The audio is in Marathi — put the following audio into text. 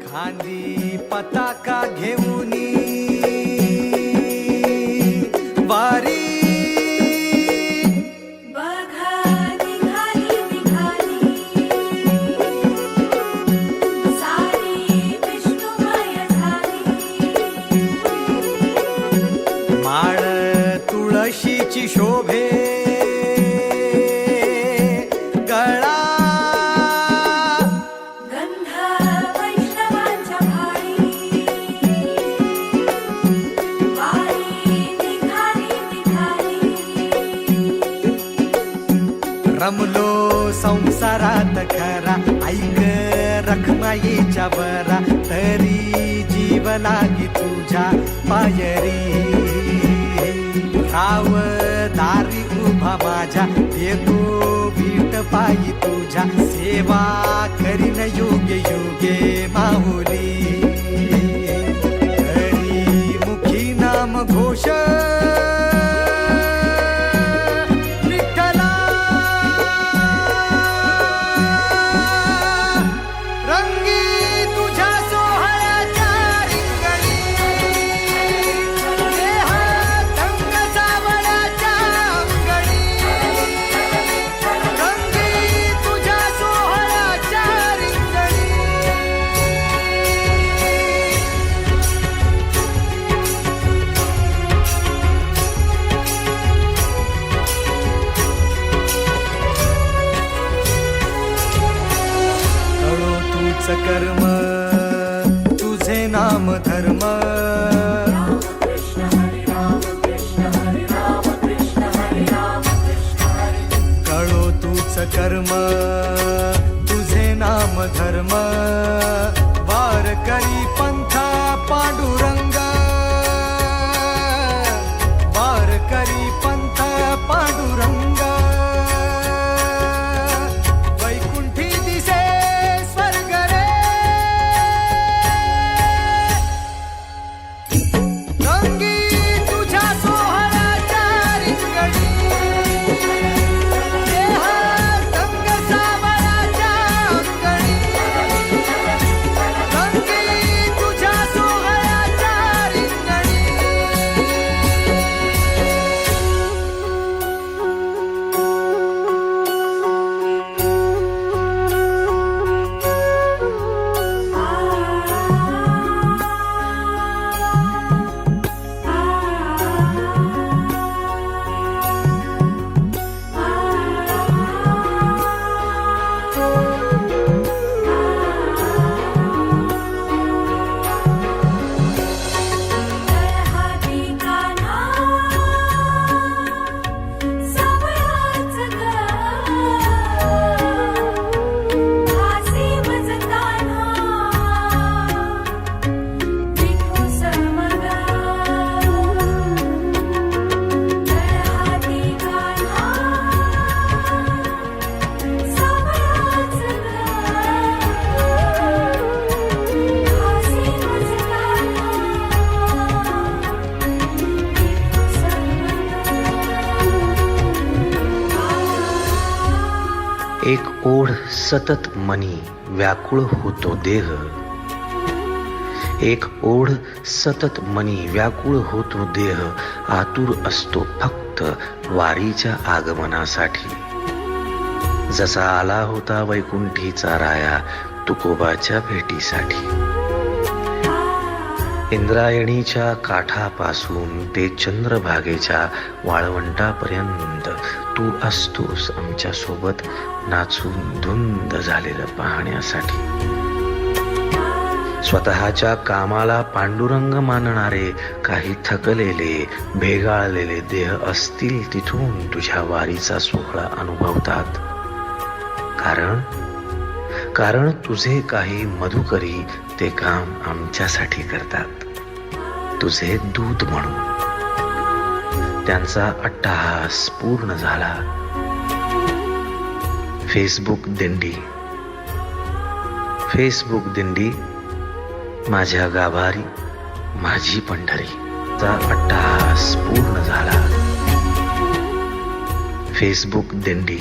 खांदी पताका घेऊनी वारी माळ तुळशीची शोभे गळा गंध वैष्णवांच्या भाळी वारी निघाली रमलो संसारात खरा ऐक रखमाईच्या बरा तरी जीव लागी तुझ्या पायरी राव दारी उभा माझ्या देतो भीट पायी तुझ्या सेवा करीन योग्य योग्य माहुली हरी मुखी नाम घोष विठ्ठला रंगी तुझ्या सोहळ्याच्या रिंगणी देहात रंग सावळ्याच्या अंगणी रंगी तुझ्या सोहळ्याच्या रिंगणी कळो तूच कर्म तुझे नाम धर्म कळो तूच कर्म तुझे नाम धर्म वारकरी पंथा पांडुरंग वारकरी पंथ पांडुरंग वैकुंठी दिसे स्वर्ग रे रंगी तुझ्या सोहळ्याच्या रिंगणी देहात रंग सावळ्याच्या अंगणी रंगी तुझ्या सोहळ्याच्या रिंगणी हाती कान्हा सावळाच हासी मज कान्हा विठू समग हाती कान्हा सावळाच हासी मज एक ओढ सतत मनी व्याकुळ होतो देह एक ओढ सतत मनी व्याकुळ होतो देह आतुर असतो फक्त वारीच्या आगमनासाठी जसा आला होता वैकुंठीचा राया तुकोबाच्या भेटीसाठी इंद्रायणीच्या काठापासून ते चंद्रभागेच्या वाळवंटापर्यंत तू असतोस आमच्या सोबत नाचून धुंद झालेलं पाहण्यासाठी स्वतःच्या कामाला पांडुरंग मानणारे काही थकलेले भेगाळलेले देह असतील तिथून तुझ्या वारीचा सोहळा अनुभवतात कारण तुझे काही मधुकरी ते काम आमच्यासाठी करतात तुझे दूत म्हणून त्यांचा अट्टहास पूर्ण झाला फेसबुक दिंडी माझ्या गाभारी माझी पंढरी चा अट्टहास पूर्ण झाला फेसबुक दिंडी